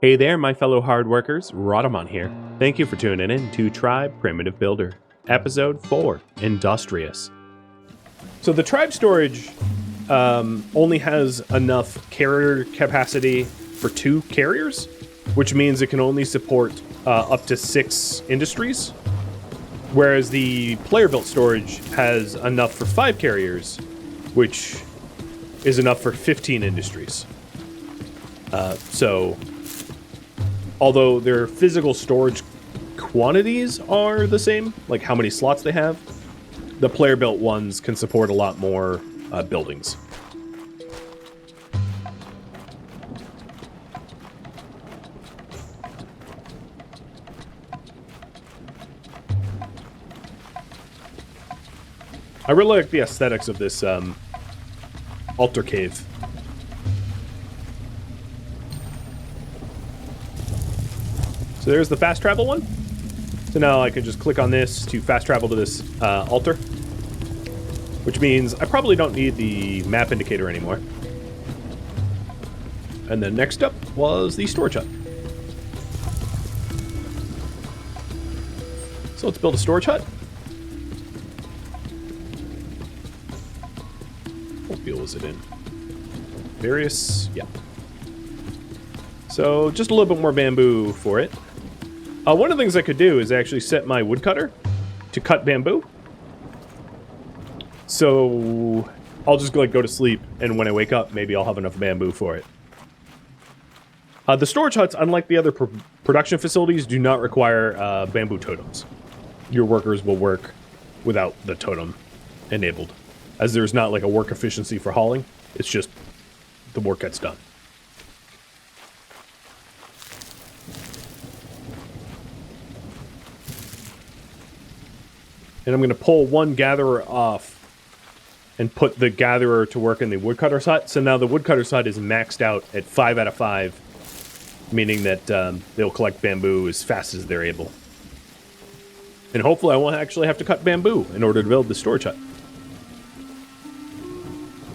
Hey there, my fellow hard workers. Rhadamant here. Thank you for tuning in to Tribe Primitive Builder, Episode 4, Industrious. So the Tribe storage only has enough carrier capacity for 2 carriers, which means it can only support up to 6 industries, whereas the player-built storage has enough for 5 carriers, which is enough for 15 industries. So although their physical storage quantities are the same, like how many slots they have, the player-built ones can support a lot more buildings. I really like the aesthetics of this altar cave. So there's the fast travel one. So now I can just click on this to fast travel to this altar, which means I probably don't need the map indicator anymore. And then next up was the storage hut. So let's build a storage hut. What field was it in? Various, yeah. So just a little bit more bamboo for it. One of the things I could do is actually set my woodcutter to cut bamboo. So I'll just go to sleep, and when I wake up, maybe I'll have enough bamboo for it. The storage huts, unlike the other production facilities, do not require bamboo totems. Your workers will work without the totem enabled, as there's not like a work efficiency for hauling. It's just the work gets done. And I'm going to pull one gatherer off and put the gatherer to work in the woodcutter's hut. So now the woodcutter's hut is maxed out at 5 out of 5, meaning that they'll collect bamboo as fast as they're able. And hopefully I won't actually have to cut bamboo in order to build the storage hut.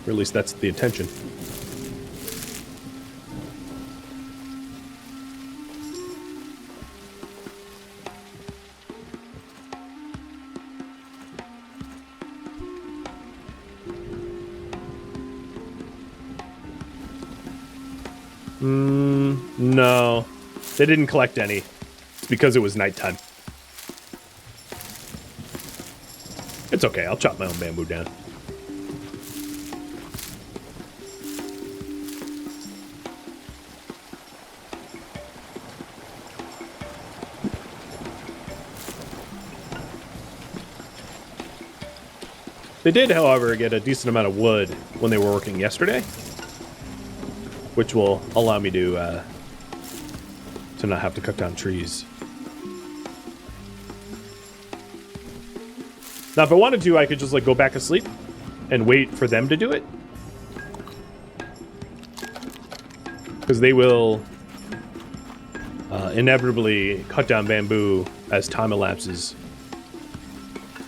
Or at least that's the intention. No, they didn't collect any. It's because it was nighttime. It's okay, I'll chop my own bamboo down. They did, however, get a decent amount of wood when they were working yesterday, which will allow me to not have to cut down trees. Now, if I wanted to, I could just go back to sleep and wait for them to do it, because they will inevitably cut down bamboo as time elapses.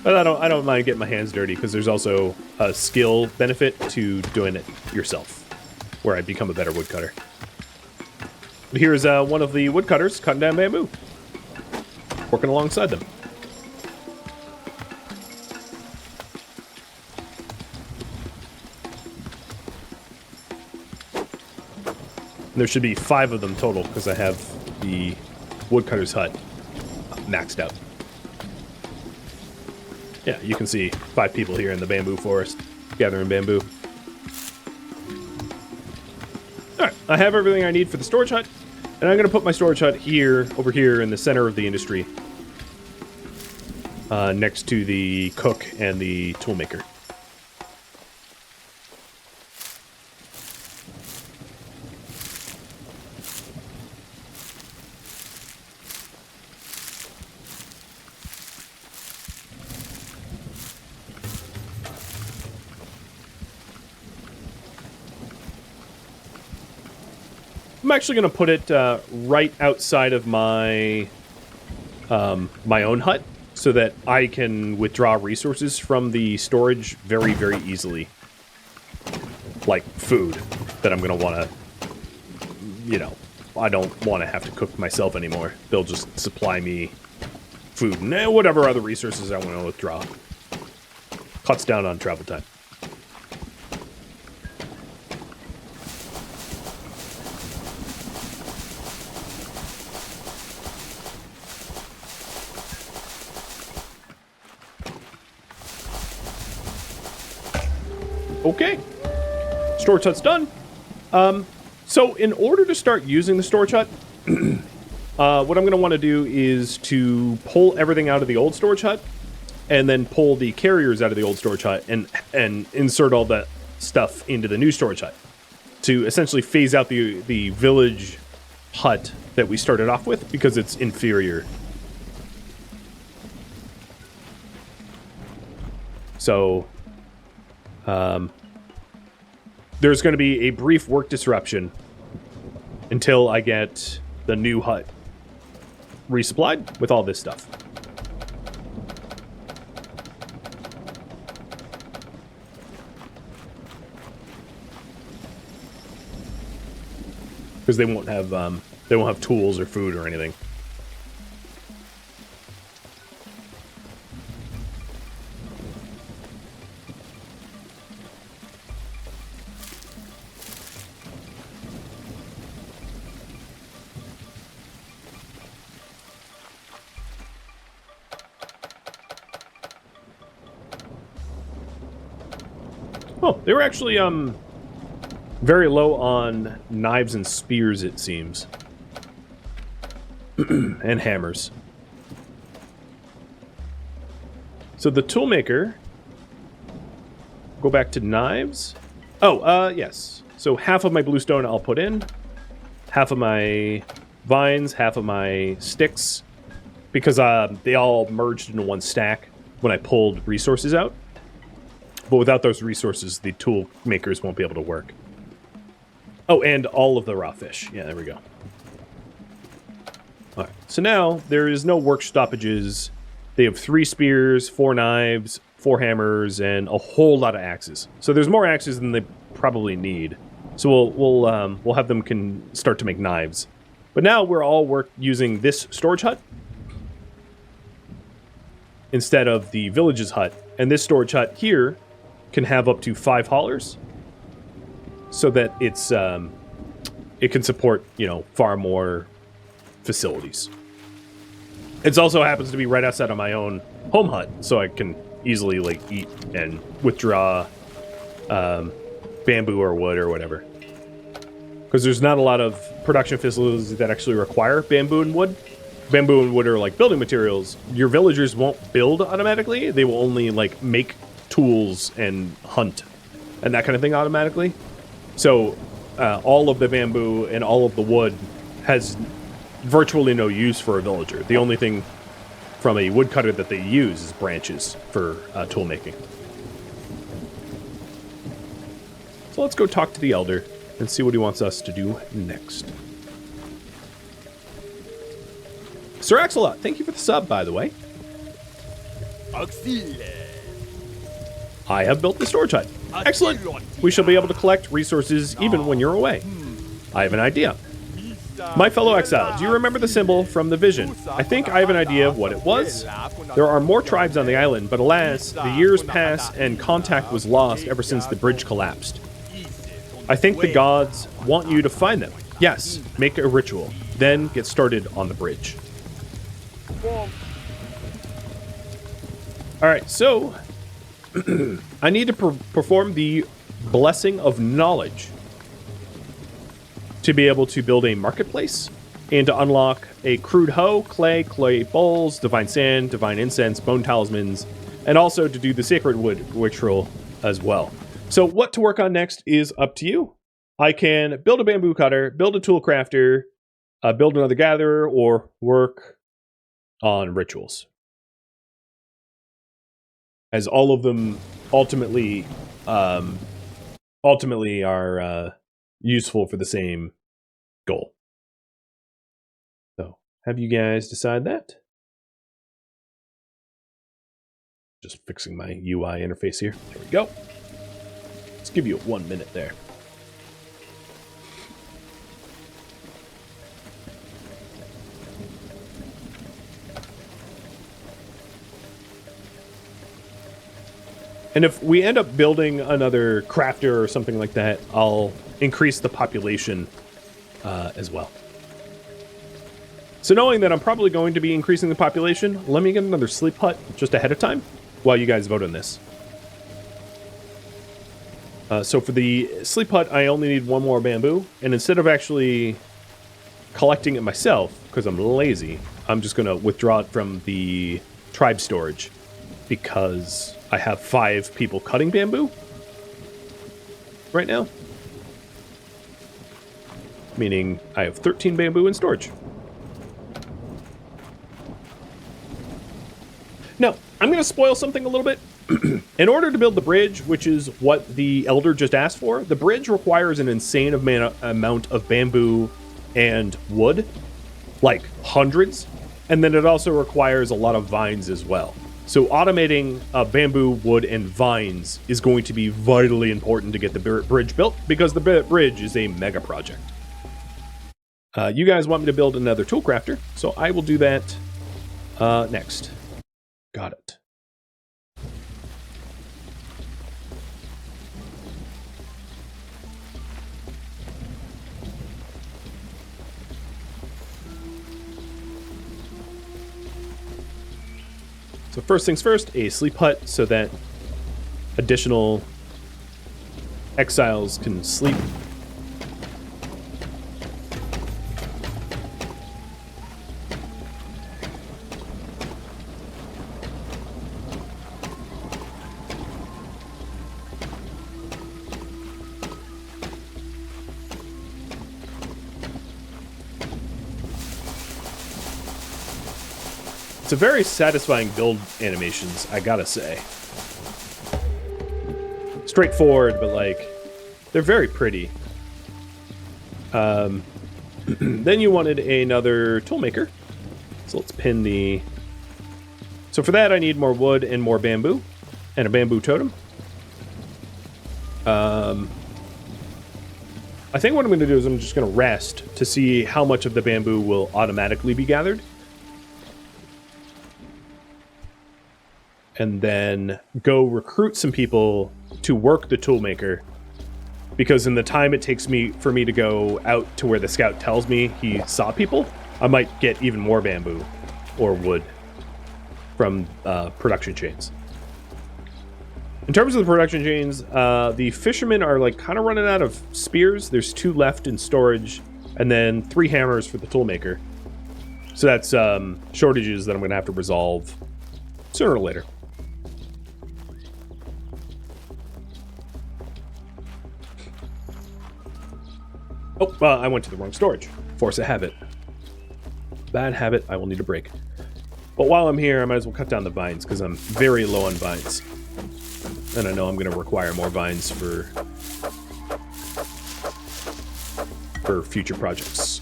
But I don't mind getting my hands dirty, because there's also a skill benefit to doing it yourself, where I become a better woodcutter. But here's one of the woodcutters cutting down bamboo, working alongside them. And there should be 5 of them total, because I have the woodcutter's hut maxed out. Yeah, you can see 5 people here in the bamboo forest gathering bamboo. Alright, I have everything I need for the storage hut, and I'm going to put my storage hut over here in the center of the industry, next to the cook and the toolmaker. I'm actually going to put it right outside of my my own hut, so that I can withdraw resources from the storage very, very easily. Like food that I'm going to want to, I don't want to have to cook myself anymore. They'll just supply me food and whatever other resources I want to withdraw. Cuts down on travel time. Okay. Storage hut's done. So in order to start using the storage hut, what I'm going to want to do is to pull everything out of the old storage hut and then pull the carriers out of the old storage hut and insert all that stuff into the new storage hut to essentially phase out the village hut that we started off with because it's inferior. So, there's going to be a brief work disruption until I get the new hut resupplied with all this stuff. Because they won't have tools or food or anything. Oh, they were actually, very low on knives and spears, it seems. And hammers. So the toolmaker... Go back to knives. Oh, yes. So half of my bluestone I'll put in. Half of my vines, half of my sticks. Because they all merged into one stack when I pulled resources out. But without those resources, the tool makers won't be able to work. Oh, and all of the raw fish. Yeah, there we go. All right. So now there is no work stoppages. They have 3 spears, 4 knives, 4 hammers, and a whole lot of axes. So there's more axes than they probably need. So we'll have them start to make knives. But now we're all using this storage hut instead of the village's hut. And this storage hut here can have up to 5 haulers, so that it's it can support, you know, far more facilities. It also happens to be right outside of my own home hut, so I can easily like eat and withdraw bamboo or wood or whatever. Because there's not a lot of production facilities that actually require bamboo and wood. Bamboo and wood are like building materials. Your villagers won't build automatically. They will only like make tools and hunt and that kind of thing automatically. So all of the bamboo and all of the wood has virtually no use for a villager. The only thing from a woodcutter that they use is branches for tool making. So let's go talk to the elder and see what he wants us to do next. Sir Axelot, thank you for the sub, by the way. I have built the storage hut. Excellent! We shall be able to collect resources even when you're away. I have an idea. My fellow exile, do you remember the symbol from the vision? I think I have an idea of what it was. There are more tribes on the island, but alas, the years pass and contact was lost ever since the bridge collapsed. I think the gods want you to find them. Yes, make a ritual, then get started on the bridge. Alright, so... I need to perform the Blessing of Knowledge to be able to build a marketplace and to unlock a crude hoe, clay bowls, divine sand, divine incense, bone talismans, and also to do the sacred wood ritual as well. So what to work on next is up to you. I can build a bamboo cutter, build a tool crafter, build another gatherer, or work on rituals. As all of them ultimately are useful for the same goal. So, have you guys decide that? Just fixing my UI interface here. There we go. Let's give you 1 minute there. And if we end up building another crafter or something like that, I'll increase the population as well. So knowing that I'm probably going to be increasing the population, let me get another sleep hut just ahead of time while you guys vote on this. So for the sleep hut, I only need one more bamboo. And instead of actually collecting it myself, because I'm lazy, I'm just going to withdraw it from the tribe storage because I have 5 people cutting bamboo right now. Meaning I have 13 bamboo in storage. Now, I'm going to spoil something a little bit. In order to build the bridge, which is what the elder just asked for, the bridge requires an insane amount of bamboo and wood, like hundreds, and then it also requires a lot of vines as well. So automating bamboo, wood, and vines is going to be vitally important to get the bridge built, because the bridge is a mega project. You guys want me to build another tool crafter, so I will do that next. Got it. So first things first, a sleep hut so that additional exiles can sleep. It's a very satisfying build animations, I gotta say. Straightforward, but like, they're very pretty. Then you wanted another toolmaker. So let's pin the... So for that I need more wood and more bamboo. And a bamboo totem. I think what I'm going to do is I'm just going to rest to see how much of the bamboo will automatically be gathered. And then go recruit some people to work the toolmaker, because in the time it takes for me to go out to where the scout tells me he saw people, I might get even more bamboo or wood from production chains. In terms of the production chains, the fishermen are like kind of running out of spears. There's 2 left in storage, and then 3 hammers for the toolmaker. So that's shortages that I'm going to have to resolve sooner or later. Oh, I went to the wrong storage. Force a habit. Bad habit I will need to break. But while I'm here, I might as well cut down the vines, because I'm very low on vines. And I know I'm going to require more vines for future projects.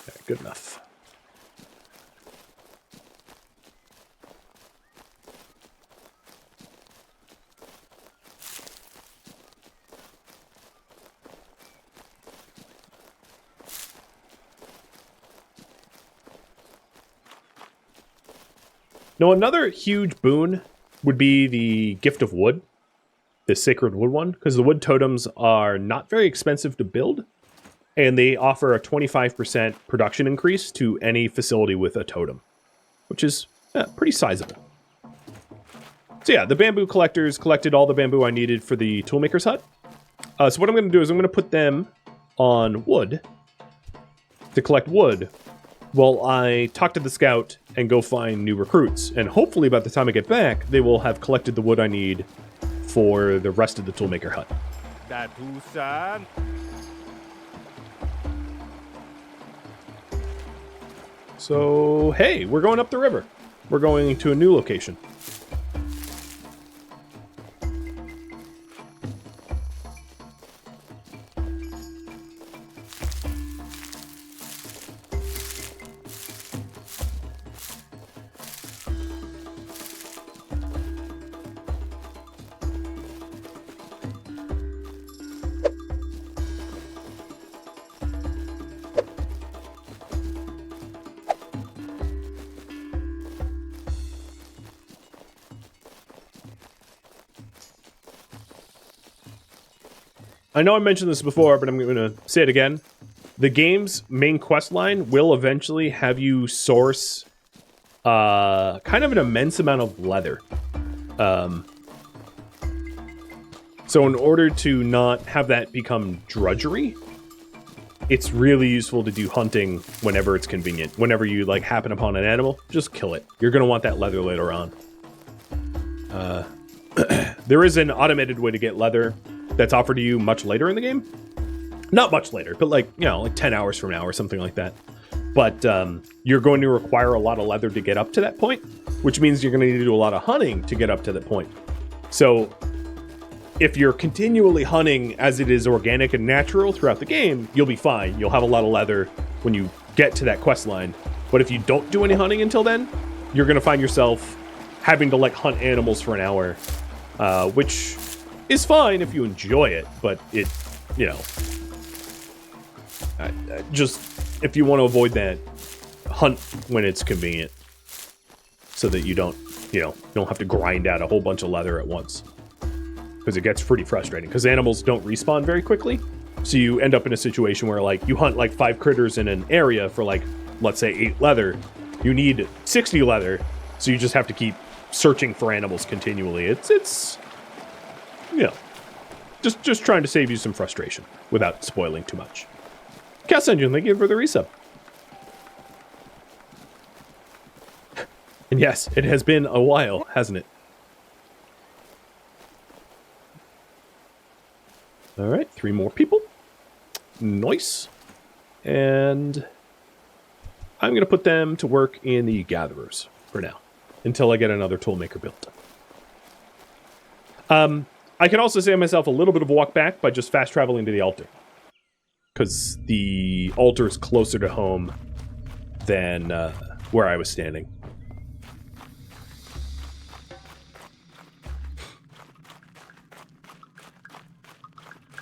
Okay, good enough. Now, another huge boon would be the Gift of Wood, the Sacred Wood one, because the wood totems are not very expensive to build, and they offer a 25% production increase to any facility with a totem, which is pretty sizable. So yeah, the bamboo collectors collected all the bamboo I needed for the toolmaker's hut. So what I'm going to do is I'm going to put them on wood to collect wood, while I talk to the scout and go find new recruits. And hopefully by the time I get back, they will have collected the wood I need for the rest of the toolmaker hut. So, hey, we're going up the river. We're going to a new location. I know I mentioned this before, but I'm going to say it again. The game's main quest line will eventually have you source kind of an immense amount of leather. So in order to not have that become drudgery, it's really useful to do hunting whenever it's convenient. Whenever you like happen upon an animal, just kill it. You're going to want that leather later on. There is an automated way to get leather that's offered to you much later in the game. Not much later, but like, you know, like 10 hours from now or something like that. But you're going to require a lot of leather to get up to that point, which means you're going to need to do a lot of hunting to get up to that point. So if you're continually hunting as it is organic and natural throughout the game, you'll be fine. You'll have a lot of leather when you get to that quest line. But if you don't do any hunting until then, you're going to find yourself having to like hunt animals for an hour, which is fine if you enjoy it, but it, you know, just if you want to avoid that, hunt when it's convenient so that you don't, you know, don't have to grind out a whole bunch of leather at once, because it gets pretty frustrating because animals don't respawn very quickly. So you end up in a situation where like you hunt like 5 critters in an area for like, let's say 8 leather. You need 60 leather, so you just have to keep searching for animals continually. It's you know, just trying to save you some frustration without spoiling too much. Cast Engine, thank you for the resub. And yes, it has been a while, hasn't it? All right, 3 more people. Nice. And I'm going to put them to work in the gatherers for now, until I get another toolmaker built. I can also save myself a little bit of walk back by just fast traveling to the altar, because the altar is closer to home than where I was standing.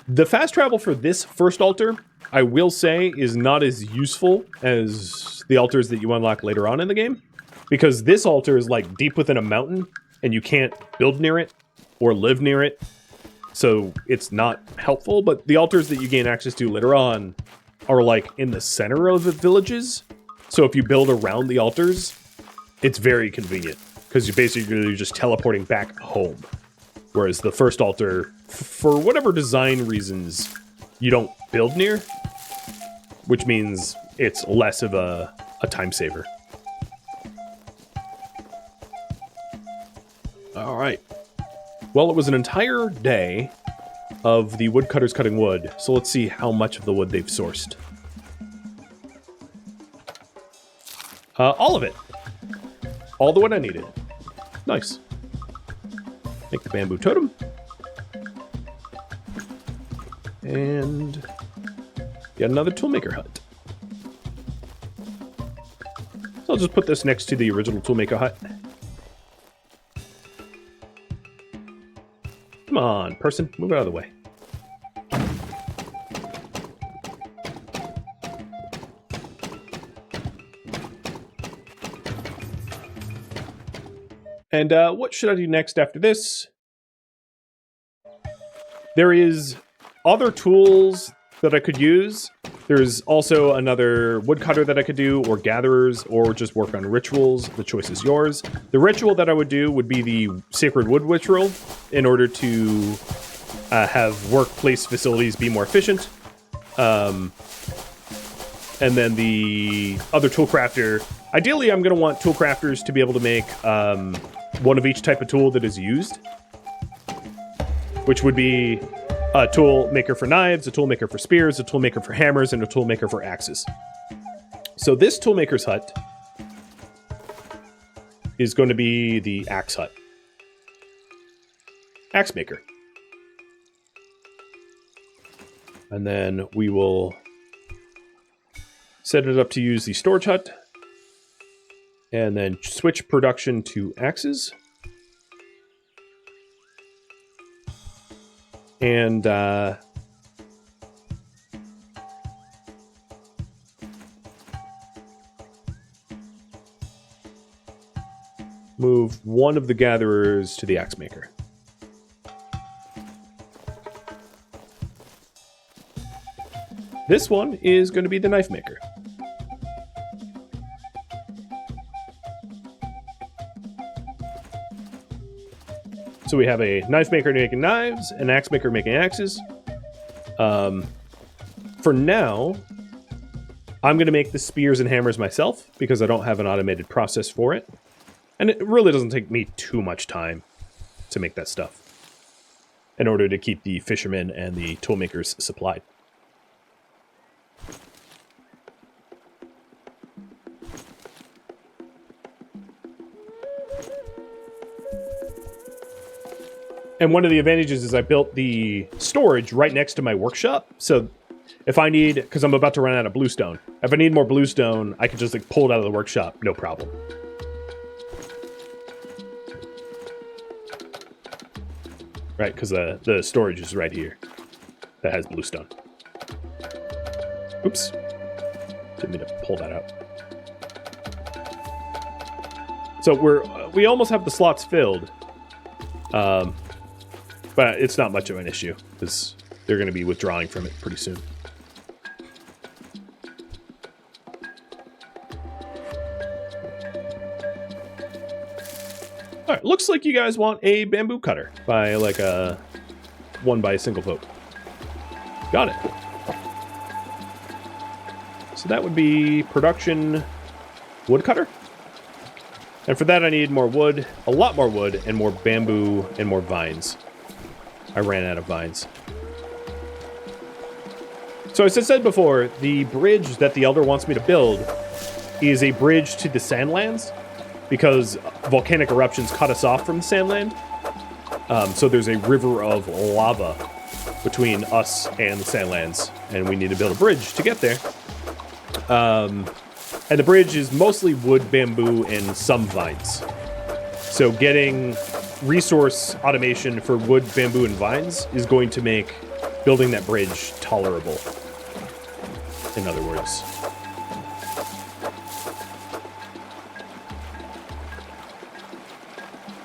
The fast travel for this first altar, I will say, is not as useful as the altars that you unlock later on in the game, because this altar is like deep within a mountain and you can't build near it or live near it, so it's not helpful. But the altars that you gain access to later on are like in the center of the villages, so if you build around the altars, it's very convenient, because you're basically just teleporting back home. Whereas the first altar, for whatever design reasons, you don't build near, which means it's less of a time saver. All right. Well, it was an entire day of the woodcutters cutting wood, so let's see how much of the wood they've sourced. All of it. All the wood I needed. Nice. Make the bamboo totem. And get another toolmaker hut. So I'll just put this next to the original toolmaker hut. Come on, person, move out of the way. And what should I do next after this? There is other tools that I could use. There's also another woodcutter that I could do, or gatherers, or just work on rituals. The choice is yours. The ritual that I would do would be the Sacred Wood Ritual, in order to have workplace facilities be more efficient. And then the other tool crafter, ideally I'm going to want tool crafters to be able to make one of each type of tool that is used, which would be a tool maker for knives, a tool maker for spears, a tool maker for hammers, and a tool maker for axes. So this toolmaker's hut is going to be the axe hut. Axe maker. And then we will set it up to use the storage hut, and then switch production to axes. And move one of the gatherers to the axe maker. this one is going to be the knife maker. So we have a knife maker making knives, an axe maker making axes. For now, I'm going to make the spears and hammers myself because I don't have an automated process for it. And it really doesn't take me too much time to make that stuff in order to keep the fishermen and the tool makers supplied. And one of the advantages is I built the storage right next to my workshop. So if I need, because I'm about to run out of bluestone, if I need more bluestone, I can just like pull it out of the workshop, no problem. Right, because the storage is right here that has bluestone. Oops. Didn't mean to pull that out. So we almost have the slots filled. But it's not much of an issue because they're going to be withdrawing from it pretty soon. All right, looks like you guys want a bamboo cutter by like one by a single vote. Got it. So that would be production woodcutter. And for that I need more wood, a lot more wood, and more bamboo and more vines. I ran out of vines. So as I said before, the bridge that the Elder wants me to build is a bridge to the Sandlands because volcanic eruptions cut us off from the Sandland. So there's a river of lava between us and the Sandlands, and we need to build a bridge to get there. And the bridge is mostly wood, bamboo, and some vines. So getting resource automation for wood, bamboo, and vines is going to make building that bridge tolerable, in other words.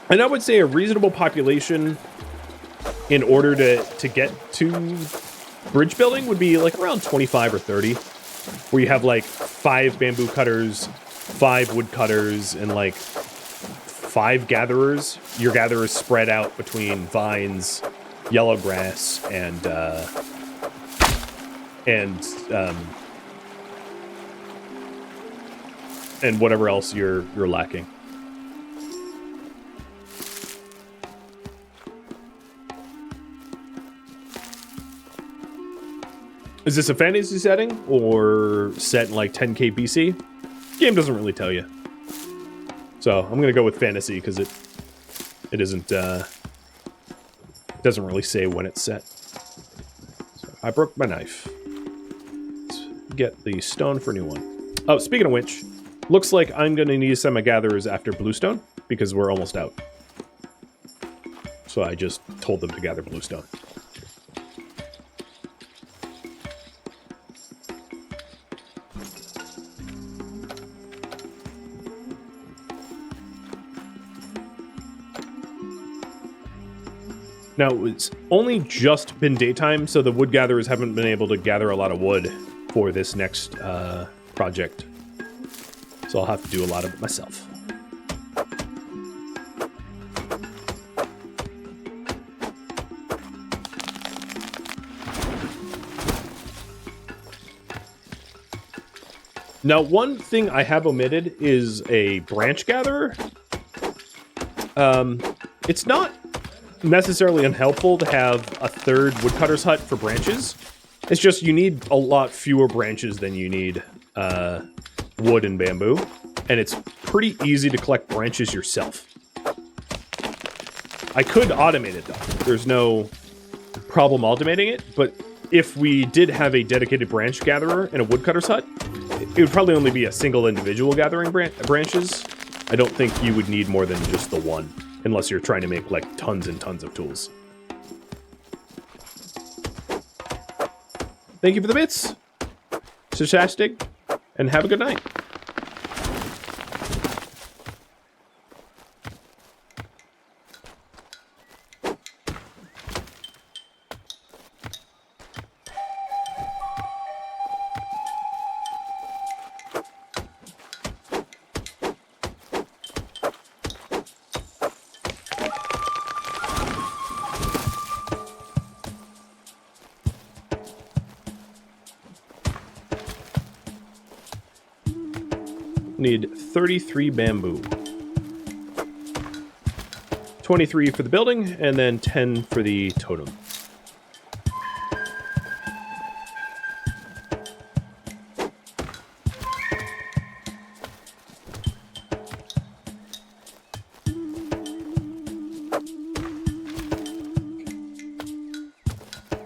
And I would say a reasonable population in order to get to bridge building would be like around 25 or 30, where you have like 5 bamboo cutters, 5 wood cutters, and like 5 gatherers. Your gatherers spread out between vines, yellow grass, and whatever else you're lacking. Is this a fantasy setting or set in like 10k BC? Game doesn't really tell you. So I'm gonna go with fantasy because it isn't it doesn't really say when it's set. So I broke my knife. Let's get the stone for a new one. Oh, speaking of which, looks like I'm gonna need to send my gatherers after bluestone because we're almost out. So I just told them to gather bluestone. Now, it's only just been daytime, so the wood gatherers haven't been able to gather a lot of wood for this next project. So I'll have to do a lot of it myself. Now, one thing I have omitted is a branch gatherer. It's not necessarily unhelpful to have a 3rd woodcutter's hut for branches. It's just you need a lot fewer branches than you need wood and bamboo, and it's pretty easy to collect branches yourself. I could automate it though. There's no problem automating it, but if we did have a dedicated branch gatherer in a woodcutter's hut, it would probably only be a single individual gathering branches. I don't think you would need more than just the one, unless you're trying to make like tons and tons of tools. Thank you for the bits, Shashastic, and have a good night. need 33 bamboo. 23 for the building, and then 10 for the totem.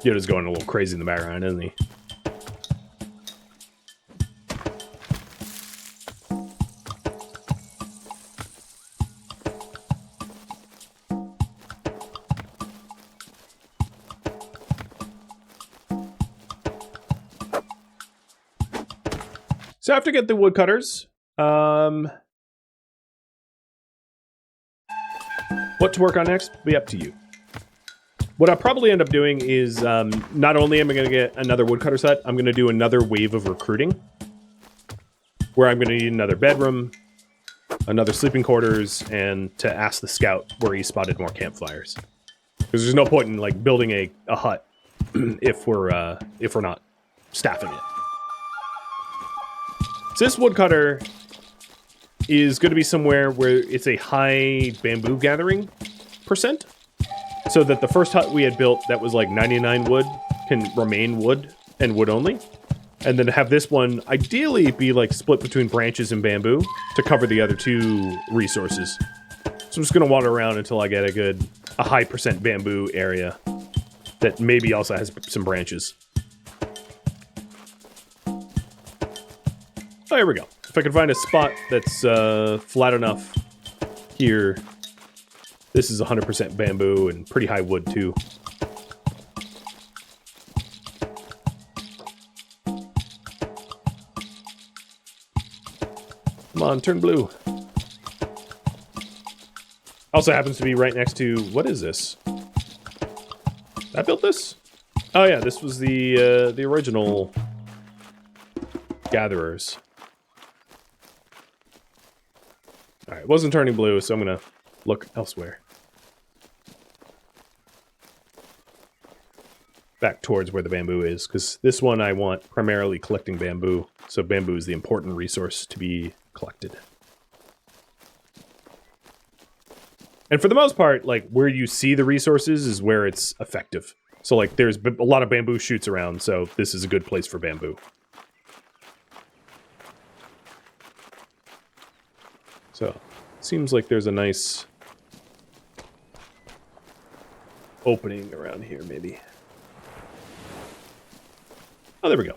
Yoda's going a little crazy in the background, isn't he? So I have to get the woodcutters. What to work on next? Be up to you. What I'll probably end up doing is not only am I going to get another woodcutter set, I'm going to do another wave of recruiting where I'm going to need another bedroom, another sleeping quarters, and to ask the scout where he spotted more campfires. Because there's no point in like building a hut if we're not staffing it. So this woodcutter is going to be somewhere where it's a high bamboo gathering percent. So that the first hut we had built that was like 99 wood can remain wood and wood only. And then have this one ideally be like split between branches and bamboo to cover the other two resources. So I'm just going to wander around until I get a high percent bamboo area that maybe also has some branches. Oh, here we go. If I can find a spot that's flat enough here. This is 100% bamboo and pretty high wood, too. Come on, turn blue. Also happens to be right next to... What is this? I built this? Oh, yeah, this was the original gatherers. Alright, it wasn't turning blue, so I'm gonna look elsewhere. Back towards where the bamboo is, because this one I want primarily collecting bamboo. So bamboo is the important resource to be collected. And for the most part, like, where you see the resources is where it's effective. So, like, there's a lot of bamboo shoots around, so this is a good place for bamboo. So, seems like there's a nice opening around here, maybe. Oh, there we go.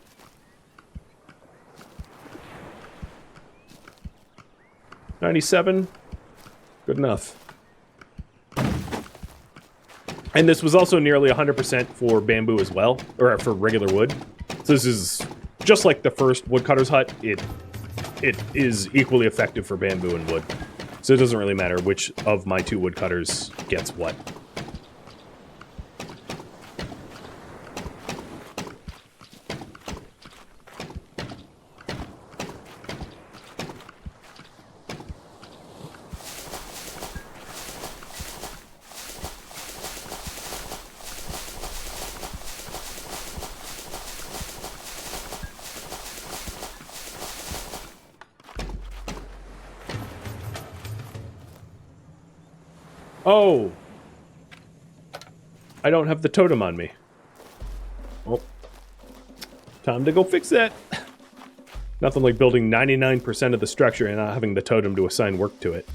$97. Good enough. And this was also nearly 100% for bamboo as well, or for regular wood. So this is just like the first woodcutter's hut. It is equally effective for bamboo and wood. So it doesn't really matter which of my two woodcutters gets what. Oh! I don't have the totem on me. Well, time to go fix that. Nothing like building 99% of the structure and not having the totem to assign work to it.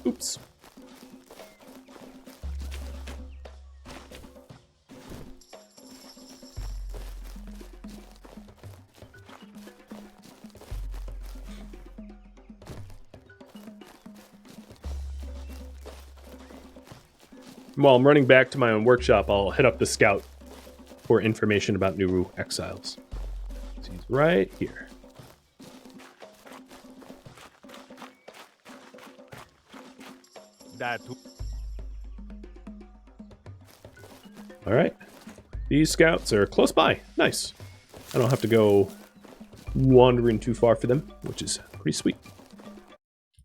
Oops. While I'm running back to my own workshop, I'll hit up the scout for information about new exiles. So he's right here. All right. These scouts are close by. Nice. I don't have to go wandering too far for them, which is pretty sweet.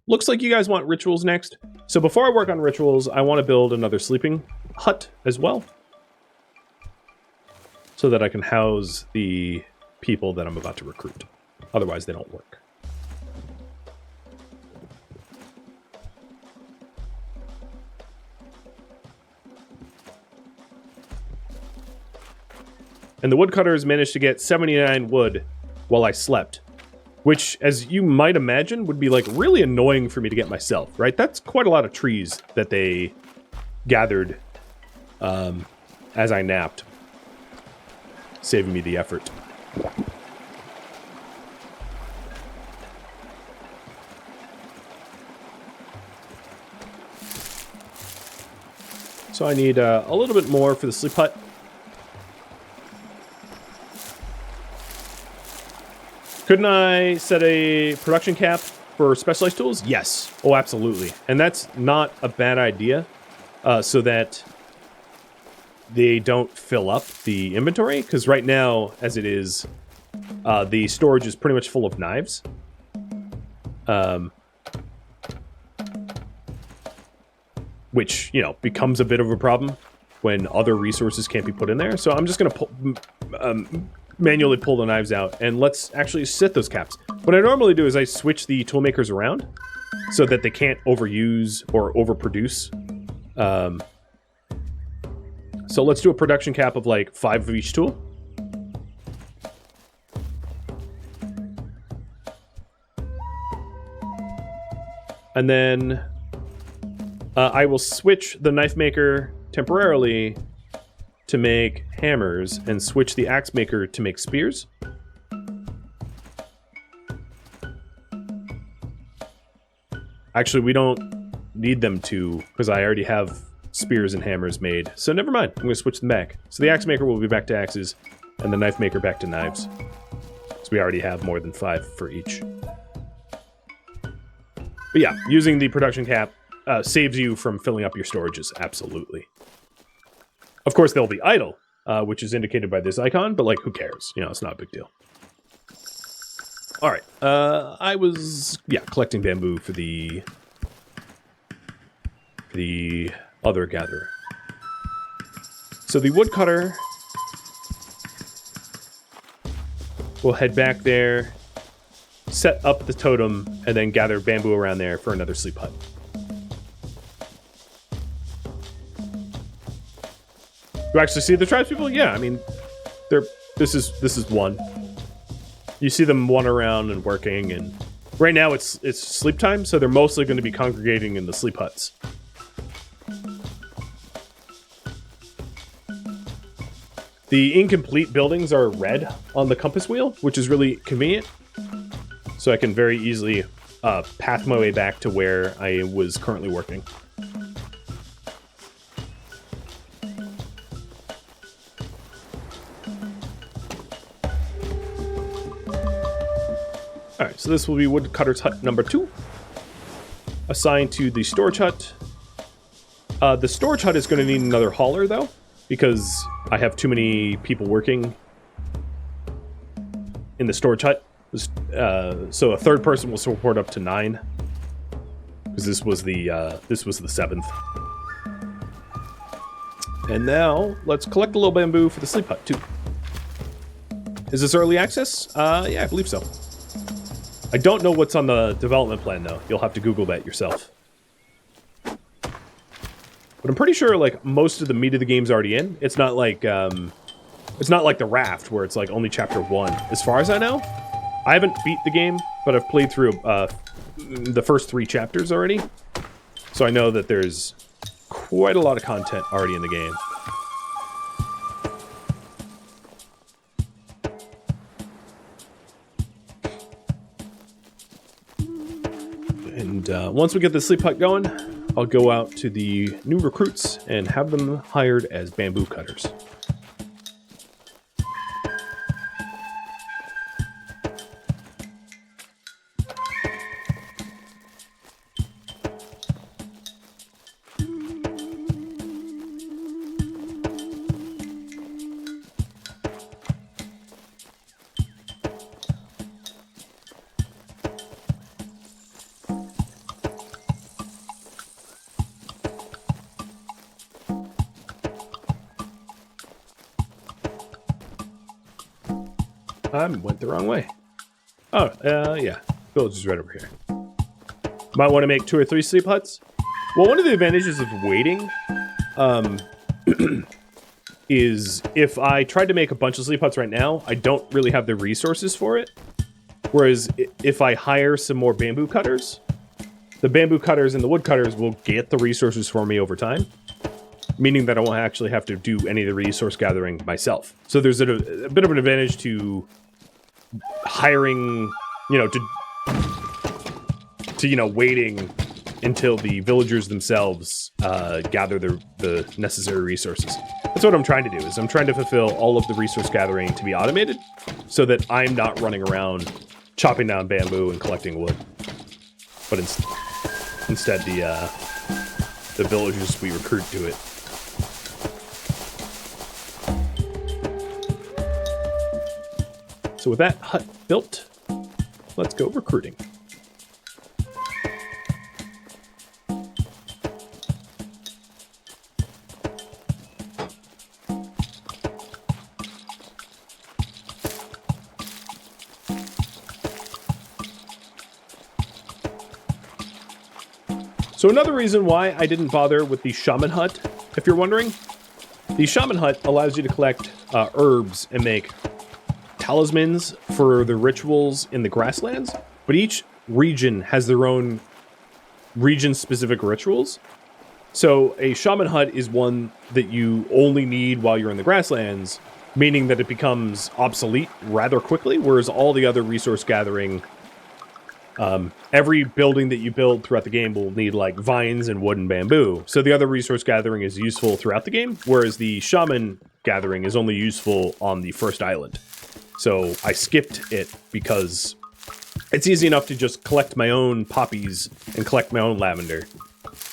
Looks like you guys want rituals next. So before I work on rituals, I want to build another sleeping hut as well, so that I can house the people that I'm about to recruit. Otherwise, they don't work. And the woodcutters managed to get 79 wood while I slept. Which, as you might imagine, would be like really annoying for me to get myself, right? That's quite a lot of trees that they gathered as I napped, saving me the effort. So I need a little bit more for the sleep hut. Couldn't I set a production cap for specialized tools? Yes. Oh, absolutely. And that's not a bad idea, so that they don't fill up the inventory. Because right now, as it is, the storage is pretty much full of knives. Which, you know, becomes a bit of a problem when other resources can't be put in there. So I'm just going to manually pull the knives out, and let's actually set those caps. What I normally do is I switch the toolmakers around so that they can't overuse or overproduce. So let's do a production cap of like 5 of each tool. And then I will switch the knife maker temporarily to make hammers and switch the axe maker to make spears. Actually, we don't need them to, because I already have spears and hammers made. So never mind, I'm going to switch them back. So the axe maker will be back to axes, and the knife maker back to knives. So we already have more than 5 for each. But yeah, using the production cap saves you from filling up your storages, absolutely. Of course, they'll be idle, which is indicated by this icon, but, like, who cares? You know, it's not a big deal. All right. I was, collecting bamboo for the other gatherer. So the woodcutter will head back there, set up the totem, and then gather bamboo around there for another sleep hut. You actually see the tribespeople? Yeah, I mean, this is one. You see them one around and working, and right now it's sleep time, so they're mostly going to be congregating in the sleep huts. The incomplete buildings are red on the compass wheel, which is really convenient. So I can very easily path my way back to where I was currently working. Alright, so this will be woodcutter's hut number 2. Assigned to the storage hut. The storage hut is going to need another hauler, though, because I have too many people working in the storage hut. So a third person will support up to 9, because this was the 7th. And now let's collect a little bamboo for the sleep hut too. Is this early access? Yeah, I believe so. I don't know what's on the development plan though. You'll have to Google that yourself. But I'm pretty sure like most of the meat of the game's already in. It's not like the Raft where it's like only chapter 1, as far as I know. I haven't beat the game, but I've played through the first 3 chapters already. So I know that there's quite a lot of content already in the game. And once we get the sleep hut going, I'll go out to the new recruits and have them hired as bamboo cutters. I went the wrong way. Oh, yeah. Village is right over here. Might want to make 2 or 3 sleep huts. Well, one of the advantages of waiting is if I tried to make a bunch of sleep huts right now, I don't really have the resources for it. Whereas if I hire some more bamboo cutters, the bamboo cutters and the wood cutters will get the resources for me over time, meaning that I won't actually have to do any of the resource gathering myself. So there's a bit of an advantage to hiring, you know, to you know, waiting until the villagers themselves gather the necessary resources. That's what I'm trying to do, is I'm trying to fulfill all of the resource gathering to be automated so that I'm not running around chopping down bamboo and collecting wood. But instead the villagers we recruit do it. So with that hut built, let's go recruiting. So another reason why I didn't bother with the shaman hut, if you're wondering, the shaman hut allows you to collect herbs and make talismans for the rituals in the grasslands, but each region has their own region-specific rituals. So a shaman hut is one that you only need while you're in the grasslands, meaning that it becomes obsolete rather quickly, whereas all the other resource gathering, every building that you build throughout the game will need like vines and wood and bamboo. So the other resource gathering is useful throughout the game, whereas the shaman gathering is only useful on the first island. So I skipped it because it's easy enough to just collect my own poppies and collect my own lavender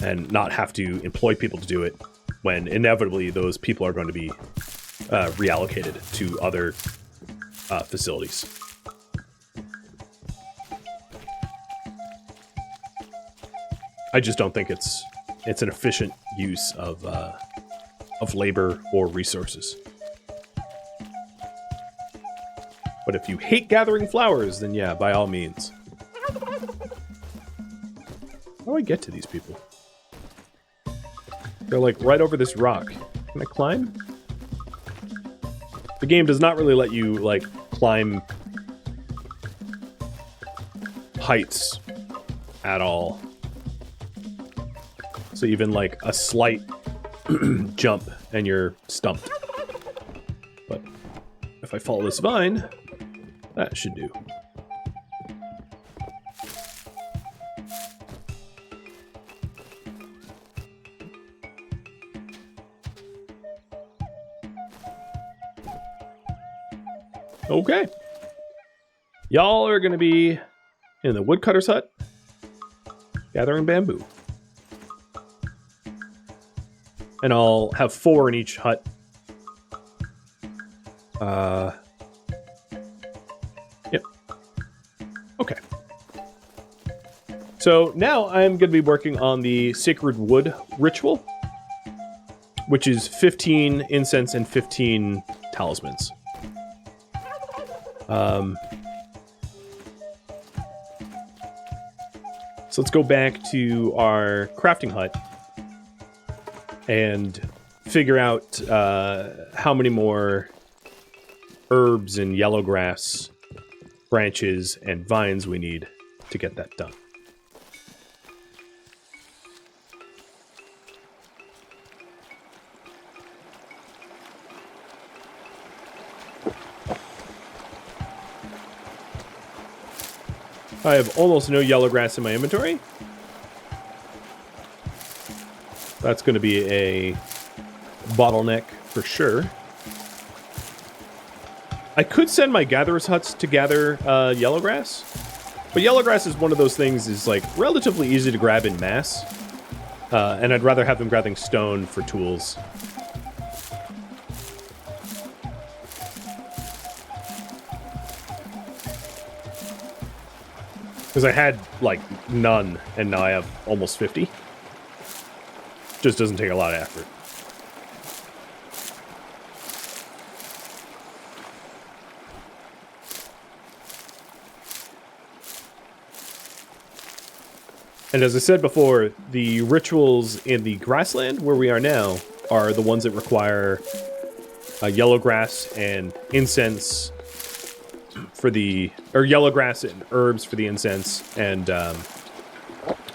and not have to employ people to do it when inevitably those people are going to be reallocated to other facilities. I just don't think it's an efficient use of labor or resources. But if you hate gathering flowers, then yeah, by all means. How do I get to these people? They're like right over this rock. Can I climb? The game does not really let you like climb heights at all. So even like a slight jump and you're stumped. But if I follow this vine, that should do. Okay. Y'all are gonna be in the woodcutter's hut, gathering bamboo. And I'll have 4 in each hut. Yep. Okay. So now I'm going to be working on the Sacred Wood ritual, which is 15 incense and 15 talismans. So let's go back to our crafting hut and figure out how many more herbs and yellow grass branches and vines we need to get that done. I have almost no yellow grass in my inventory. That's going to be a bottleneck for sure. I could send my gatherers' huts to gather yellow grass, but yellow grass is one of those things is like relatively easy to grab in mass, and I'd rather have them grabbing stone for tools. Because I had like none, and now I have almost 50. Just doesn't take a lot of effort. And as I said before, the rituals in the grassland where we are now are the ones that require yellow grass and incense for yellow grass and herbs for the incense, and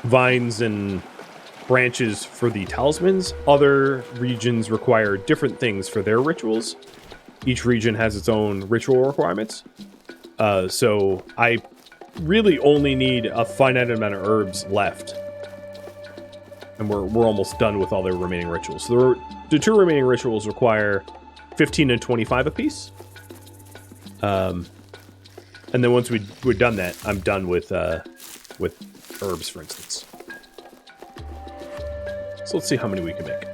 vines and branches for the talismans. Other regions require different things for their rituals. Each region has its own ritual requirements. So I really only need a finite amount of herbs left. And we're almost done with all the remaining rituals. So the 2 remaining rituals require 15 and 25 apiece. And then once we're done that, I'm done with herbs, for instance. So let's see how many we can make.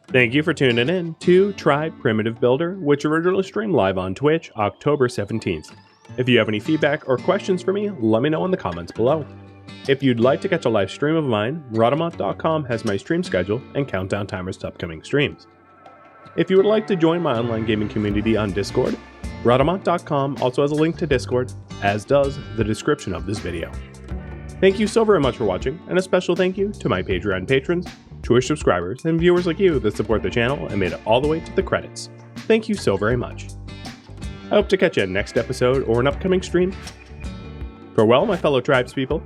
Thank you for tuning in to Tribe Primitive Builder, which originally streamed live on Twitch October 17th. If you have any feedback or questions for me, let me know in the comments below. If you'd like to catch a live stream of mine, Rhadamant.com has my stream schedule and countdown timers to upcoming streams. If you would like to join my online gaming community on Discord, Rhadamant.com also has a link to Discord, as does the description of this video. Thank you so very much for watching, and a special thank you to my Patreon patrons, Twitch subscribers, and viewers like you that support the channel and made it all the way to the credits. Thank you so very much. I hope to catch you in next episode or an upcoming stream. Farewell, my fellow tribespeople.